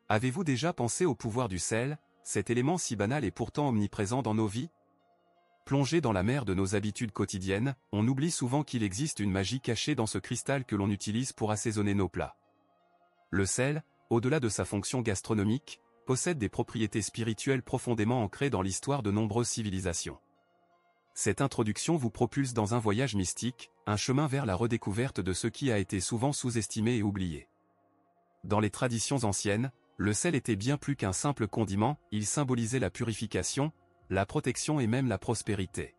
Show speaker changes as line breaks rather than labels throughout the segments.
Avez-vous déjà pensé au pouvoir du sel, cet élément si banal et pourtant omniprésent dans nos vies? Plongé dans la mer de nos habitudes quotidiennes, on oublie souvent qu'il existe une magie cachée dans ce cristal que l'on utilise pour assaisonner nos plats. Le sel, au-delà de sa fonction gastronomique, possède des propriétés spirituelles profondément ancrées dans l'histoire de nombreuses civilisations. Cette introduction vous propulse dans un voyage mystique, un chemin vers la redécouverte de ce qui a été souvent sous-estimé et oublié. Dans les traditions anciennes, le sel était bien plus qu'un simple condiment, il symbolisait la purification, la protection et même la prospérité.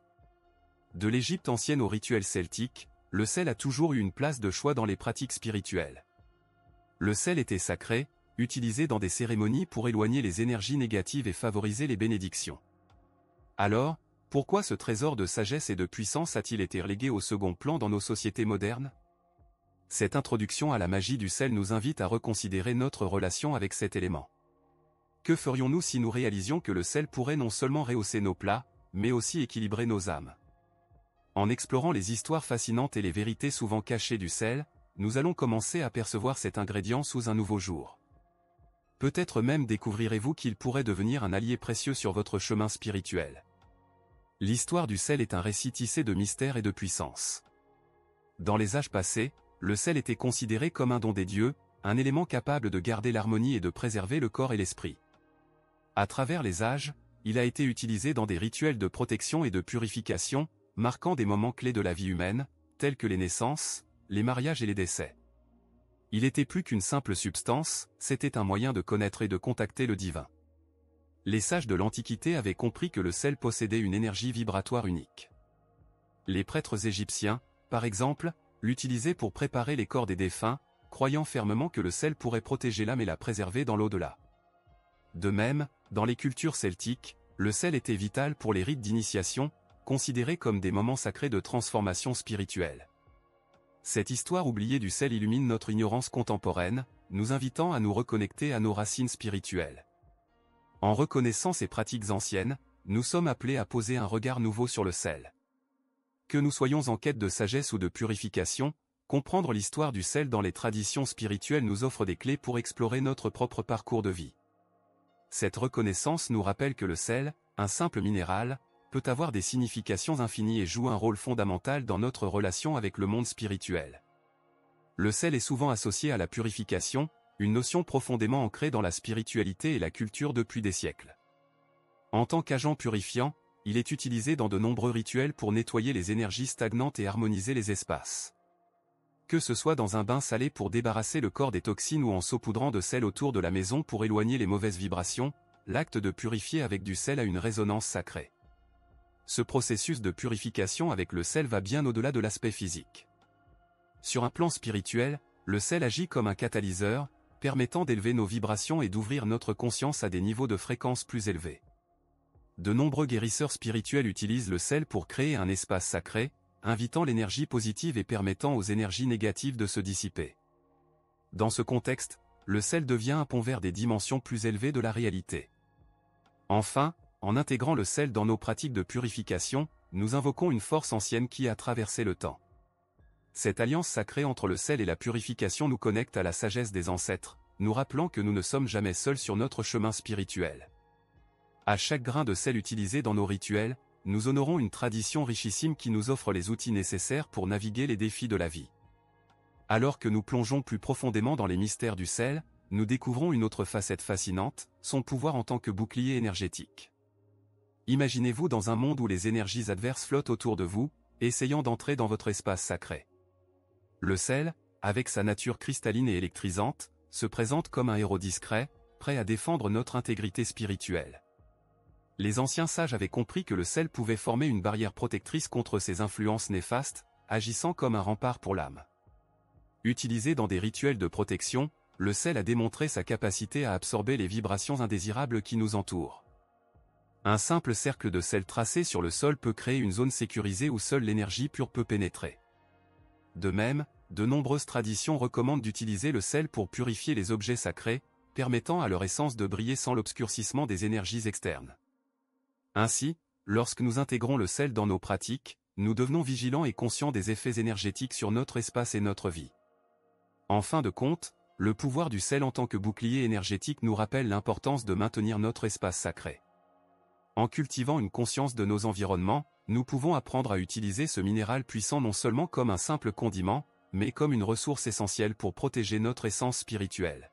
De l'Égypte ancienne aux rituels celtiques, le sel a toujours eu une place de choix dans les pratiques spirituelles. Le sel était sacré, utilisé dans des cérémonies pour éloigner les énergies négatives et favoriser les bénédictions. Alors, pourquoi ce trésor de sagesse et de puissance a-t-il été relégué au second plan dans nos sociétés modernes? Cette introduction à la magie du sel nous invite à reconsidérer notre relation avec cet élément. Que ferions-nous si nous réalisions que le sel pourrait non seulement rehausser nos plats, mais aussi équilibrer nos âmes? En explorant les histoires fascinantes et les vérités souvent cachées du sel, nous allons commencer à percevoir cet ingrédient sous un nouveau jour. Peut-être même découvrirez-vous qu'il pourrait devenir un allié précieux sur votre chemin spirituel. L'histoire du sel est un récit tissé de mystère et de puissance. Dans les âges passés, le sel était considéré comme un don des dieux, un élément capable de garder l'harmonie et de préserver le corps et l'esprit. À travers les âges, il a été utilisé dans des rituels de protection et de purification, marquant des moments clés de la vie humaine, tels que les naissances, les mariages et les décès. Il était plus qu'une simple substance, c'était un moyen de connaître et de contacter le divin. Les sages de l'Antiquité avaient compris que le sel possédait une énergie vibratoire unique. Les prêtres égyptiens, par exemple, l'utilisaient pour préparer les corps des défunts, croyant fermement que le sel pourrait protéger l'âme et la préserver dans l'au-delà. De même, dans les cultures celtiques, le sel était vital pour les rites d'initiation, considérés comme des moments sacrés de transformation spirituelle. Cette histoire oubliée du sel illumine notre ignorance contemporaine, nous invitant à nous reconnecter à nos racines spirituelles. En reconnaissant ces pratiques anciennes, nous sommes appelés à poser un regard nouveau sur le sel. Que nous soyons en quête de sagesse ou de purification, comprendre l'histoire du sel dans les traditions spirituelles nous offre des clés pour explorer notre propre parcours de vie. Cette reconnaissance nous rappelle que le sel, un simple minéral, peut avoir des significations infinies et joue un rôle fondamental dans notre relation avec le monde spirituel. Le sel est souvent associé à la purification, une notion profondément ancrée dans la spiritualité et la culture depuis des siècles. En tant qu'agent purifiant, il est utilisé dans de nombreux rituels pour nettoyer les énergies stagnantes et harmoniser les espaces. Que ce soit dans un bain salé pour débarrasser le corps des toxines ou en saupoudrant de sel autour de la maison pour éloigner les mauvaises vibrations, l'acte de purifier avec du sel a une résonance sacrée. Ce processus de purification avec le sel va bien au-delà de l'aspect physique. Sur un plan spirituel, le sel agit comme un catalyseur, permettant d'élever nos vibrations et d'ouvrir notre conscience à des niveaux de fréquence plus élevés. De nombreux guérisseurs spirituels utilisent le sel pour créer un espace sacré, invitant l'énergie positive et permettant aux énergies négatives de se dissiper. Dans ce contexte, le sel devient un pont vers des dimensions plus élevées de la réalité. Enfin, en intégrant le sel dans nos pratiques de purification, nous invoquons une force ancienne qui a traversé le temps. Cette alliance sacrée entre le sel et la purification nous connecte à la sagesse des ancêtres, nous rappelant que nous ne sommes jamais seuls sur notre chemin spirituel. À chaque grain de sel utilisé dans nos rituels, nous honorons une tradition richissime qui nous offre les outils nécessaires pour naviguer les défis de la vie. Alors que nous plongeons plus profondément dans les mystères du sel, nous découvrons une autre facette fascinante, son pouvoir en tant que bouclier énergétique. Imaginez-vous dans un monde où les énergies adverses flottent autour de vous, essayant d'entrer dans votre espace sacré. Le sel, avec sa nature cristalline et électrisante, se présente comme un héros discret, prêt à défendre notre intégrité spirituelle. Les anciens sages avaient compris que le sel pouvait former une barrière protectrice contre ces influences néfastes, agissant comme un rempart pour l'âme. Utilisé dans des rituels de protection, le sel a démontré sa capacité à absorber les vibrations indésirables qui nous entourent. Un simple cercle de sel tracé sur le sol peut créer une zone sécurisée où seule l'énergie pure peut pénétrer. De même, de nombreuses traditions recommandent d'utiliser le sel pour purifier les objets sacrés, permettant à leur essence de briller sans l'obscurcissement des énergies externes. Ainsi, lorsque nous intégrons le sel dans nos pratiques, nous devenons vigilants et conscients des effets énergétiques sur notre espace et notre vie. En fin de compte, le pouvoir du sel en tant que bouclier énergétique nous rappelle l'importance de maintenir notre espace sacré. En cultivant une conscience de nos environnements, nous pouvons apprendre à utiliser ce minéral puissant non seulement comme un simple condiment, mais comme une ressource essentielle pour protéger notre essence spirituelle.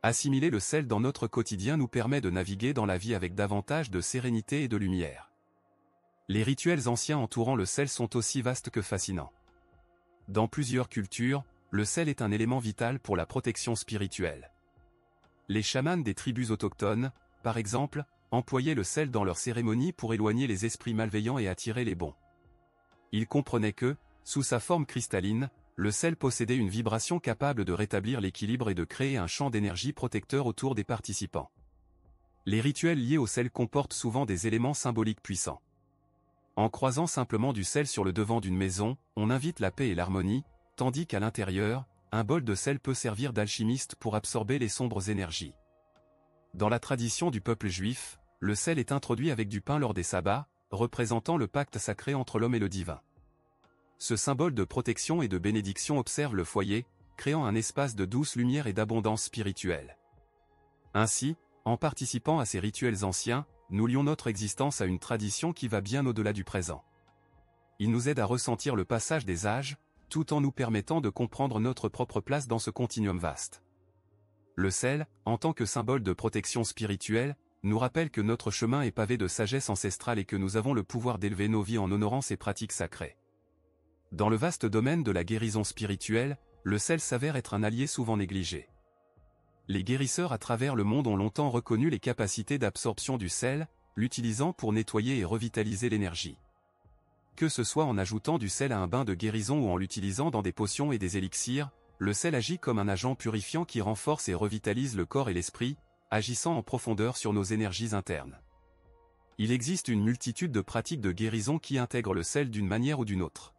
Assimiler le sel dans notre quotidien nous permet de naviguer dans la vie avec davantage de sérénité et de lumière. Les rituels anciens entourant le sel sont aussi vastes que fascinants. Dans plusieurs cultures, le sel est un élément vital pour la protection spirituelle. Les chamans des tribus autochtones, par exemple, employaient le sel dans leurs cérémonies pour éloigner les esprits malveillants et attirer les bons. Ils comprenaient que, sous sa forme cristalline, le sel possédait une vibration capable de rétablir l'équilibre et de créer un champ d'énergie protecteur autour des participants. Les rituels liés au sel comportent souvent des éléments symboliques puissants. En croisant simplement du sel sur le devant d'une maison, on invite la paix et l'harmonie, tandis qu'à l'intérieur, un bol de sel peut servir d'alchimiste pour absorber les sombres énergies. Dans la tradition du peuple juif, le sel est introduit avec du pain lors des sabbats, représentant le pacte sacré entre l'homme et le divin. Ce symbole de protection et de bénédiction observe le foyer, créant un espace de douce lumière et d'abondance spirituelle. Ainsi, en participant à ces rituels anciens, nous lions notre existence à une tradition qui va bien au-delà du présent. Il nous aide à ressentir le passage des âges, tout en nous permettant de comprendre notre propre place dans ce continuum vaste. Le sel, en tant que symbole de protection spirituelle, nous rappelle que notre chemin est pavé de sagesse ancestrale et que nous avons le pouvoir d'élever nos vies en honorant ces pratiques sacrées. Dans le vaste domaine de la guérison spirituelle, le sel s'avère être un allié souvent négligé. Les guérisseurs à travers le monde ont longtemps reconnu les capacités d'absorption du sel, l'utilisant pour nettoyer et revitaliser l'énergie. Que ce soit en ajoutant du sel à un bain de guérison ou en l'utilisant dans des potions et des élixirs, le sel agit comme un agent purifiant qui renforce et revitalise le corps et l'esprit, agissant en profondeur sur nos énergies internes. Il existe une multitude de pratiques de guérison qui intègrent le sel d'une manière ou d'une autre.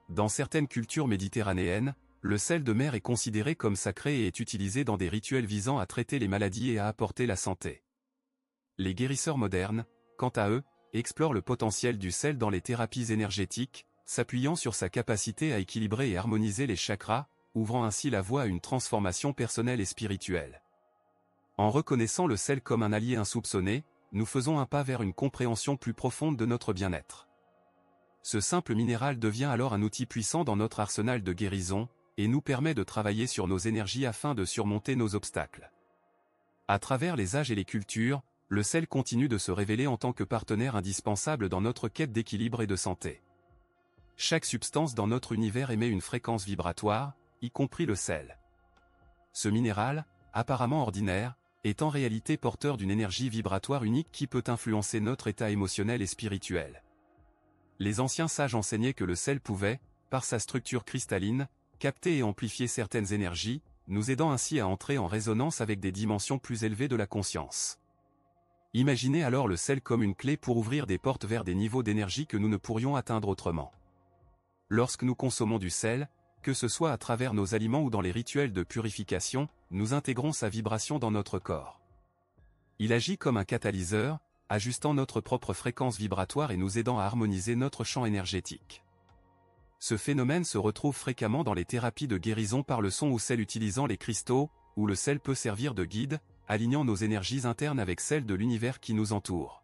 Dans certaines cultures méditerranéennes, le sel de mer est considéré comme sacré et est utilisé dans des rituels visant à traiter les maladies et à apporter la santé. Les guérisseurs modernes, quant à eux, explorent le potentiel du sel dans les thérapies énergétiques, s'appuyant sur sa capacité à équilibrer et harmoniser les chakras, ouvrant ainsi la voie à une transformation personnelle et spirituelle. En reconnaissant le sel comme un allié insoupçonné, nous faisons un pas vers une compréhension plus profonde de notre bien-être. Ce simple minéral devient alors un outil puissant dans notre arsenal de guérison, et nous permet de travailler sur nos énergies afin de surmonter nos obstacles. À travers les âges et les cultures, le sel continue de se révéler en tant que partenaire indispensable dans notre quête d'équilibre et de santé. Chaque substance dans notre univers émet une fréquence vibratoire, y compris le sel. Ce minéral, apparemment ordinaire, est en réalité porteur d'une énergie vibratoire unique qui peut influencer notre état émotionnel et spirituel. Les anciens sages enseignaient que le sel pouvait, par sa structure cristalline, capter et amplifier certaines énergies, nous aidant ainsi à entrer en résonance avec des dimensions plus élevées de la conscience. Imaginez alors le sel comme une clé pour ouvrir des portes vers des niveaux d'énergie que nous ne pourrions atteindre autrement. Lorsque nous consommons du sel, que ce soit à travers nos aliments ou dans les rituels de purification, nous intégrons sa vibration dans notre corps. Il agit comme un catalyseur, ajustant notre propre fréquence vibratoire et nous aidant à harmoniser notre champ énergétique. Ce phénomène se retrouve fréquemment dans les thérapies de guérison par le son ou sel utilisant les cristaux, où le sel peut servir de guide, alignant nos énergies internes avec celles de l'univers qui nous entoure.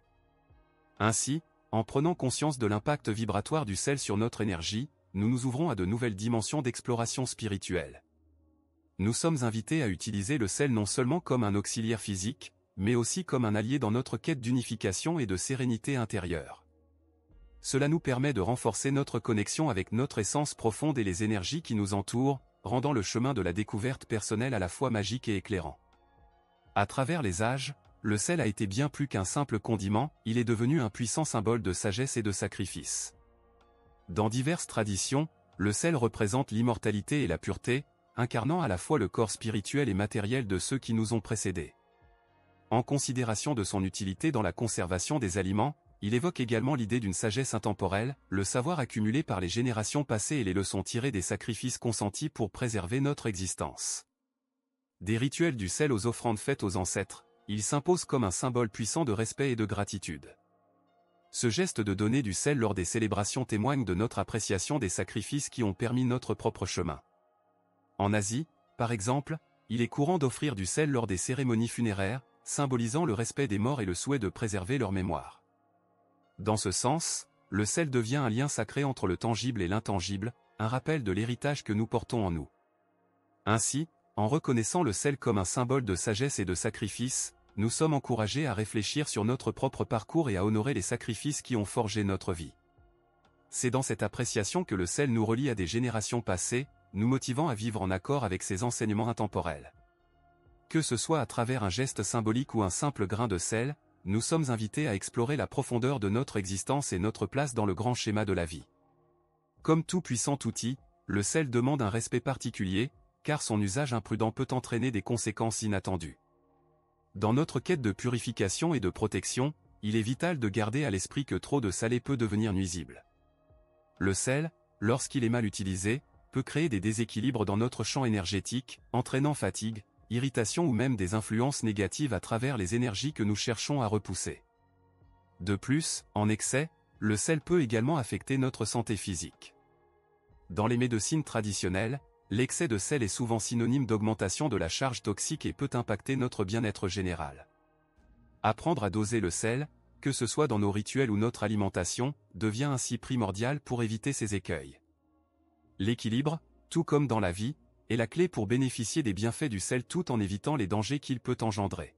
Ainsi, en prenant conscience de l'impact vibratoire du sel sur notre énergie, nous nous ouvrons à de nouvelles dimensions d'exploration spirituelle. Nous sommes invités à utiliser le sel non seulement comme un auxiliaire physique, mais aussi comme un allié dans notre quête d'unification et de sérénité intérieure. Cela nous permet de renforcer notre connexion avec notre essence profonde et les énergies qui nous entourent, rendant le chemin de la découverte personnelle à la fois magique et éclairant. À travers les âges, le sel a été bien plus qu'un simple condiment, il est devenu un puissant symbole de sagesse et de sacrifice. Dans diverses traditions, le sel représente l'immortalité et la pureté, incarnant à la fois le corps spirituel et matériel de ceux qui nous ont précédés. En considération de son utilité dans la conservation des aliments, il évoque également l'idée d'une sagesse intemporelle, le savoir accumulé par les générations passées et les leçons tirées des sacrifices consentis pour préserver notre existence. Des rituels du sel aux offrandes faites aux ancêtres, il s'impose comme un symbole puissant de respect et de gratitude. Ce geste de donner du sel lors des célébrations témoigne de notre appréciation des sacrifices qui ont permis notre propre chemin. En Asie, Par exemple, il est courant d'offrir du sel lors des cérémonies funéraires, symbolisant le respect des morts et le souhait de préserver leur mémoire. Dans ce sens, le sel devient un lien sacré entre le tangible et l'intangible, un rappel de l'héritage que nous portons en nous. Ainsi, en reconnaissant le sel comme un symbole de sagesse et de sacrifice, nous sommes encouragés à réfléchir sur notre propre parcours et à honorer les sacrifices qui ont forgé notre vie. C'est dans cette appréciation que le sel nous relie à des générations passées, nous motivant à vivre en accord avec ses enseignements intemporels. Que ce soit à travers un geste symbolique ou un simple grain de sel, nous sommes invités à explorer la profondeur de notre existence et notre place dans le grand schéma de la vie. Comme tout puissant outil, le sel demande un respect particulier, car son usage imprudent peut entraîner des conséquences inattendues. Dans notre quête de purification et de protection, il est vital de garder à l'esprit que trop de salé peut devenir nuisible. Le sel, lorsqu'il est mal utilisé, peut créer des déséquilibres dans notre champ énergétique, entraînant fatigue, irritation ou même des influences négatives à travers les énergies que nous cherchons à repousser. De plus, en excès, le sel peut également affecter notre santé physique. Dans les médecines traditionnelles, l'excès de sel est souvent synonyme d'augmentation de la charge toxique et peut impacter notre bien-être général. Apprendre à doser le sel, que ce soit dans nos rituels ou notre alimentation, devient ainsi primordial pour éviter ces écueils. L'équilibre, tout comme dans la vie, est la clé pour bénéficier des bienfaits du sel tout en évitant les dangers qu'il peut engendrer.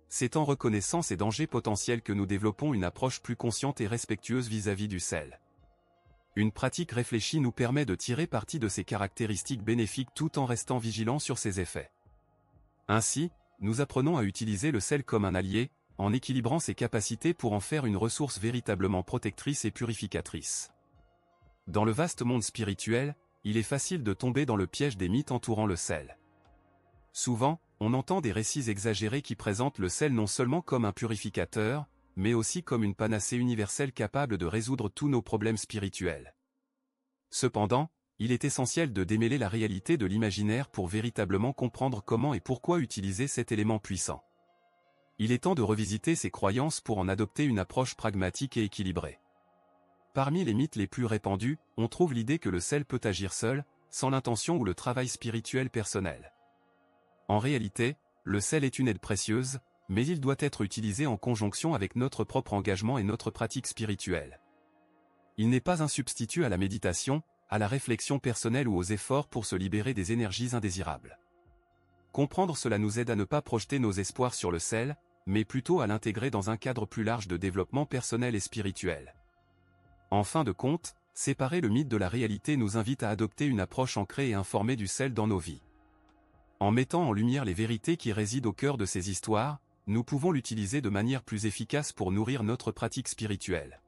C'est en reconnaissant ces dangers potentiels que nous développons une approche plus consciente et respectueuse vis-à-vis du sel. Une pratique réfléchie nous permet de tirer parti de ses caractéristiques bénéfiques tout en restant vigilants sur ses effets. Ainsi, nous apprenons à utiliser le sel comme un allié, en équilibrant ses capacités pour en faire une ressource véritablement protectrice et purificatrice. Dans le vaste monde spirituel, il est facile de tomber dans le piège des mythes entourant le sel. Souvent, on entend des récits exagérés qui présentent le sel non seulement comme un purificateur, mais aussi comme une panacée universelle capable de résoudre tous nos problèmes spirituels. Cependant, il est essentiel de démêler la réalité de l'imaginaire pour véritablement comprendre comment et pourquoi utiliser cet élément puissant. Il est temps de revisiter ces croyances pour en adopter une approche pragmatique et équilibrée. Parmi les mythes les plus répandus, on trouve l'idée que le sel peut agir seul, sans l'intention ou le travail spirituel personnel. En réalité, le sel est une aide précieuse, mais il doit être utilisé en conjonction avec notre propre engagement et notre pratique spirituelle. Il n'est pas un substitut à la méditation, à la réflexion personnelle ou aux efforts pour se libérer des énergies indésirables. Comprendre cela nous aide à ne pas projeter nos espoirs sur le sel, mais plutôt à l'intégrer dans un cadre plus large de développement personnel et spirituel. En fin de compte, séparer le mythe de la réalité nous invite à adopter une approche ancrée et informée du sel dans nos vies. En mettant en lumière les vérités qui résident au cœur de ces histoires, nous pouvons l'utiliser de manière plus efficace pour nourrir notre pratique spirituelle.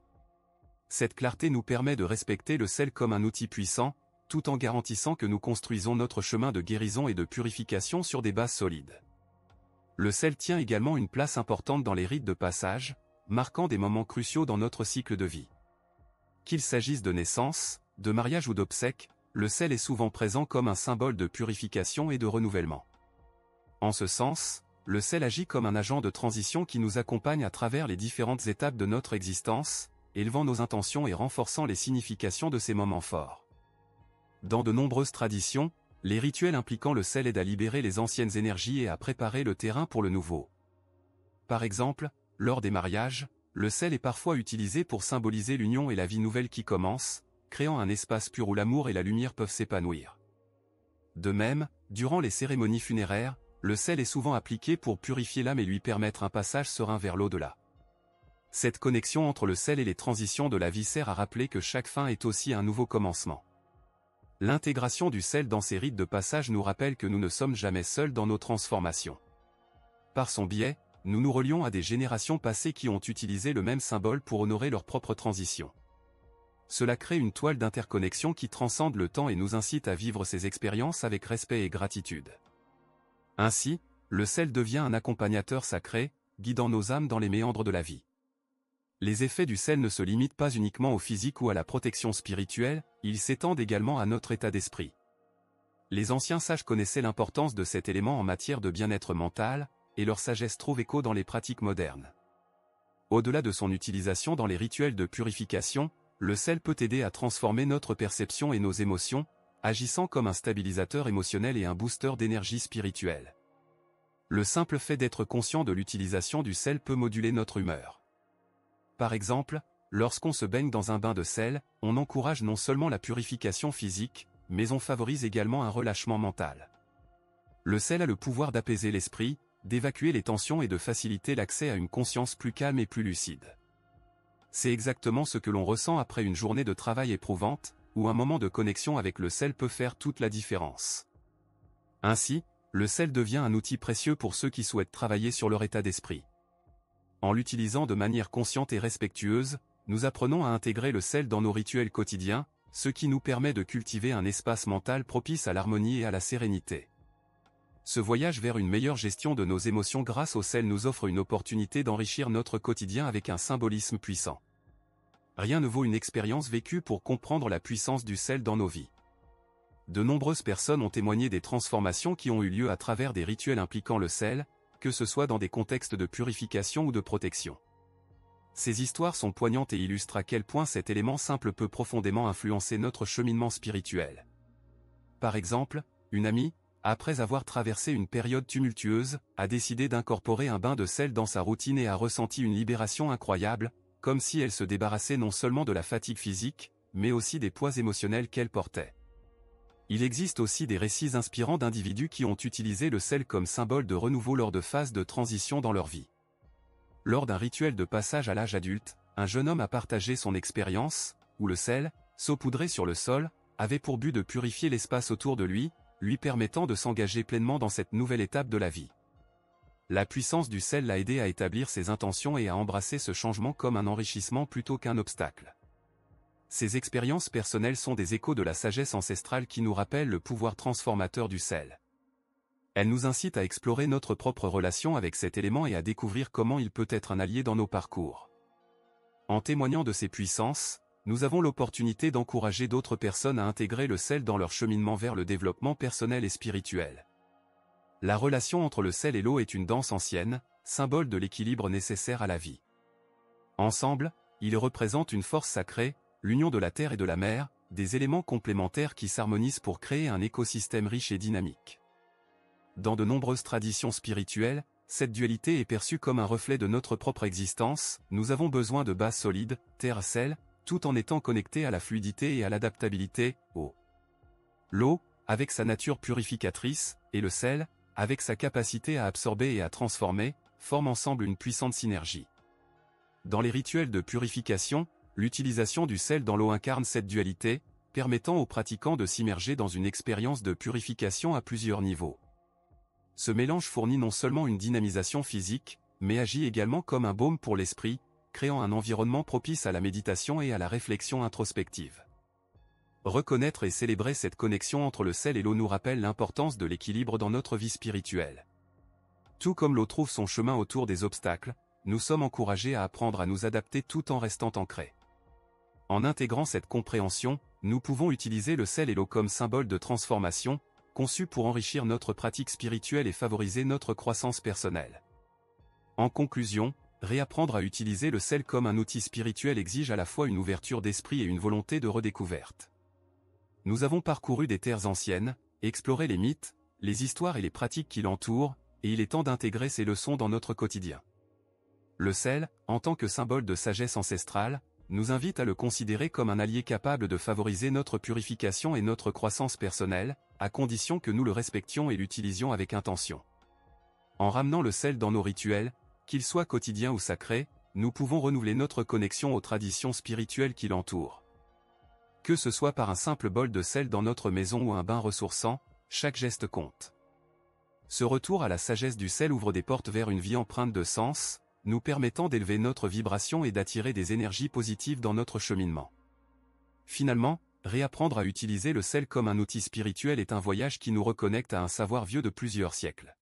Cette clarté nous permet de respecter le sel comme un outil puissant, tout en garantissant que nous construisons notre chemin de guérison et de purification sur des bases solides. Le sel tient également une place importante dans les rites de passage, marquant des moments cruciaux dans notre cycle de vie. Qu'il s'agisse de naissance, de mariage ou d'obsèques, le sel est souvent présent comme un symbole de purification et de renouvellement. En ce sens, le sel agit comme un agent de transition qui nous accompagne à travers les différentes étapes de notre existence, élevant nos intentions et renforçant les significations de ces moments forts. Dans de nombreuses traditions, les rituels impliquant le sel aident à libérer les anciennes énergies et à préparer le terrain pour le nouveau. Par exemple, lors des mariages, le sel est parfois utilisé pour symboliser l'union et la vie nouvelle qui commence, créant un espace pur où l'amour et la lumière peuvent s'épanouir. De même, durant les cérémonies funéraires, le sel est souvent appliqué pour purifier l'âme et lui permettre un passage serein vers l'au-delà. Cette connexion entre le sel et les transitions de la vie sert à rappeler que chaque fin est aussi un nouveau commencement. L'intégration du sel dans ces rites de passage nous rappelle que nous ne sommes jamais seuls dans nos transformations. Par son biais, nous nous relions à des générations passées qui ont utilisé le même symbole pour honorer leur propre transition. Cela crée une toile d'interconnexion qui transcende le temps et nous incite à vivre ces expériences avec respect et gratitude. Ainsi, le sel devient un accompagnateur sacré, guidant nos âmes dans les méandres de la vie. Les effets du sel ne se limitent pas uniquement au physique ou à la protection spirituelle, ils s'étendent également à notre état d'esprit. Les anciens sages connaissaient l'importance de cet élément en matière de bien-être mental, et leur sagesse trouve écho dans les pratiques modernes. Au-delà de son utilisation dans les rituels de purification, le sel peut aider à transformer notre perception et nos émotions, agissant comme un stabilisateur émotionnel et un booster d'énergie spirituelle. Le simple fait d'être conscient de l'utilisation du sel peut moduler notre humeur. Par exemple, lorsqu'on se baigne dans un bain de sel, on encourage non seulement la purification physique, mais on favorise également un relâchement mental. Le sel a le pouvoir d'apaiser l'esprit, d'évacuer les tensions et de faciliter l'accès à une conscience plus calme et plus lucide. C'est exactement ce que l'on ressent après une journée de travail éprouvante, où un moment de connexion avec le sel peut faire toute la différence. Ainsi, le sel devient un outil précieux pour ceux qui souhaitent travailler sur leur état d'esprit. En l'utilisant de manière consciente et respectueuse, nous apprenons à intégrer le sel dans nos rituels quotidiens, ce qui nous permet de cultiver un espace mental propice à l'harmonie et à la sérénité. Ce voyage vers une meilleure gestion de nos émotions grâce au sel nous offre une opportunité d'enrichir notre quotidien avec un symbolisme puissant. Rien ne vaut une expérience vécue pour comprendre la puissance du sel dans nos vies. De nombreuses personnes ont témoigné des transformations qui ont eu lieu à travers des rituels impliquant le sel, que ce soit dans des contextes de purification ou de protection. Ces histoires sont poignantes et illustrent à quel point cet élément simple peut profondément influencer notre cheminement spirituel. Par exemple, une amie, après avoir traversé une période tumultueuse, a décidé d'incorporer un bain de sel dans sa routine et a ressenti une libération incroyable, comme si elle se débarrassait non seulement de la fatigue physique, mais aussi des poids émotionnels qu'elle portait. Il existe aussi des récits inspirants d'individus qui ont utilisé le sel comme symbole de renouveau lors de phases de transition dans leur vie. Lors d'un rituel de passage à l'âge adulte, un jeune homme a partagé son expérience, où le sel, saupoudré sur le sol, avait pour but de purifier l'espace autour de lui permettant de s'engager pleinement dans cette nouvelle étape de la vie. La puissance du sel l'a aidé à établir ses intentions et à embrasser ce changement comme un enrichissement plutôt qu'un obstacle. Ces expériences personnelles sont des échos de la sagesse ancestrale qui nous rappellent le pouvoir transformateur du sel. Elles nous incitent à explorer notre propre relation avec cet élément et à découvrir comment il peut être un allié dans nos parcours. En témoignant de ses puissances, nous avons l'opportunité d'encourager d'autres personnes à intégrer le sel dans leur cheminement vers le développement personnel et spirituel. La relation entre le sel et l'eau est une danse ancienne, symbole de l'équilibre nécessaire à la vie. Ensemble, ils représentent une force sacrée, l'union de la terre et de la mer, des éléments complémentaires qui s'harmonisent pour créer un écosystème riche et dynamique. Dans de nombreuses traditions spirituelles, cette dualité est perçue comme un reflet de notre propre existence. Nous avons besoin de bases solides, terre-sel, tout en étant connectés à la fluidité et à l'adaptabilité, l'eau, avec sa nature purificatrice, et le sel, avec sa capacité à absorber et à transformer, forment ensemble une puissante synergie. Dans les rituels de purification, l'utilisation du sel dans l'eau incarne cette dualité, permettant aux pratiquants de s'immerger dans une expérience de purification à plusieurs niveaux. Ce mélange fournit non seulement une dynamisation physique, mais agit également comme un baume pour l'esprit, créant un environnement propice à la méditation et à la réflexion introspective. Reconnaître et célébrer cette connexion entre le sel et l'eau nous rappelle l'importance de l'équilibre dans notre vie spirituelle. Tout comme l'eau trouve son chemin autour des obstacles, nous sommes encouragés à apprendre à nous adapter tout en restant ancrés. En intégrant cette compréhension, nous pouvons utiliser le sel et l'eau comme symbole de transformation, conçus pour enrichir notre pratique spirituelle et favoriser notre croissance personnelle. En conclusion, réapprendre à utiliser le sel comme un outil spirituel exige à la fois une ouverture d'esprit et une volonté de redécouverte. Nous avons parcouru des terres anciennes, exploré les mythes, les histoires et les pratiques qui l'entourent, et il est temps d'intégrer ces leçons dans notre quotidien. Le sel, en tant que symbole de sagesse ancestrale, nous invite à le considérer comme un allié capable de favoriser notre purification et notre croissance personnelle, à condition que nous le respections et l'utilisions avec intention. En ramenant le sel dans nos rituels, qu'il soit quotidien ou sacré, nous pouvons renouveler notre connexion aux traditions spirituelles qui l'entourent. Que ce soit par un simple bol de sel dans notre maison ou un bain ressourçant, chaque geste compte. Ce retour à la sagesse du sel ouvre des portes vers une vie empreinte de sens, nous permettant d'élever notre vibration et d'attirer des énergies positives dans notre cheminement. Finalement, réapprendre à utiliser le sel comme un outil spirituel est un voyage qui nous reconnecte à un savoir vieux de plusieurs siècles.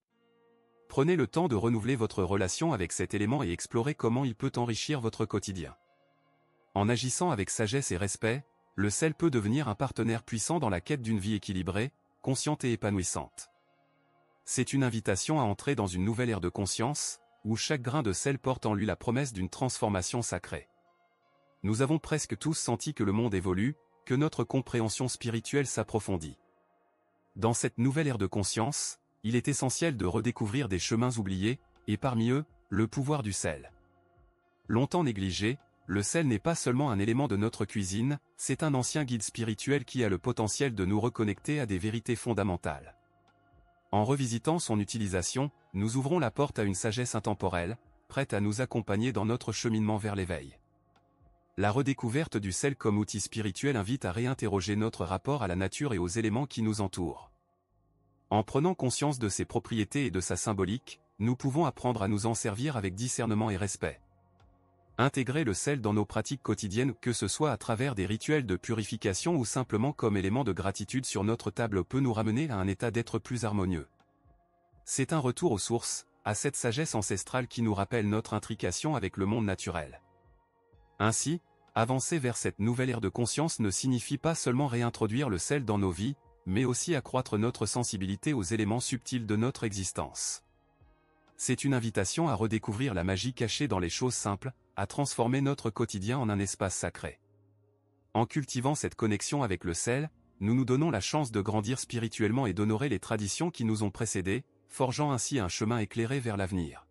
Prenez le temps de renouveler votre relation avec cet élément et explorez comment il peut enrichir votre quotidien. En agissant avec sagesse et respect, le sel peut devenir un partenaire puissant dans la quête d'une vie équilibrée, consciente et épanouissante. C'est une invitation à entrer dans une nouvelle ère de conscience, où chaque grain de sel porte en lui la promesse d'une transformation sacrée. Nous avons presque tous senti que le monde évolue, que notre compréhension spirituelle s'approfondit. Dans cette nouvelle ère de conscience, il est essentiel de redécouvrir des chemins oubliés, et parmi eux, le pouvoir du sel. Longtemps négligé, le sel n'est pas seulement un élément de notre cuisine, c'est un ancien guide spirituel qui a le potentiel de nous reconnecter à des vérités fondamentales. En revisitant son utilisation, nous ouvrons la porte à une sagesse intemporelle, prête à nous accompagner dans notre cheminement vers l'éveil. La redécouverte du sel comme outil spirituel invite à réinterroger notre rapport à la nature et aux éléments qui nous entourent. En prenant conscience de ses propriétés et de sa symbolique, nous pouvons apprendre à nous en servir avec discernement et respect. Intégrer le sel dans nos pratiques quotidiennes, que ce soit à travers des rituels de purification ou simplement comme élément de gratitude sur notre table, peut nous ramener à un état d'être plus harmonieux. C'est un retour aux sources, à cette sagesse ancestrale qui nous rappelle notre intrication avec le monde naturel. Ainsi, avancer vers cette nouvelle ère de conscience ne signifie pas seulement réintroduire le sel dans nos vies, mais aussi accroître notre sensibilité aux éléments subtils de notre existence. C'est une invitation à redécouvrir la magie cachée dans les choses simples, à transformer notre quotidien en un espace sacré. En cultivant cette connexion avec le sel, nous nous donnons la chance de grandir spirituellement et d'honorer les traditions qui nous ont précédés, forgeant ainsi un chemin éclairé vers l'avenir.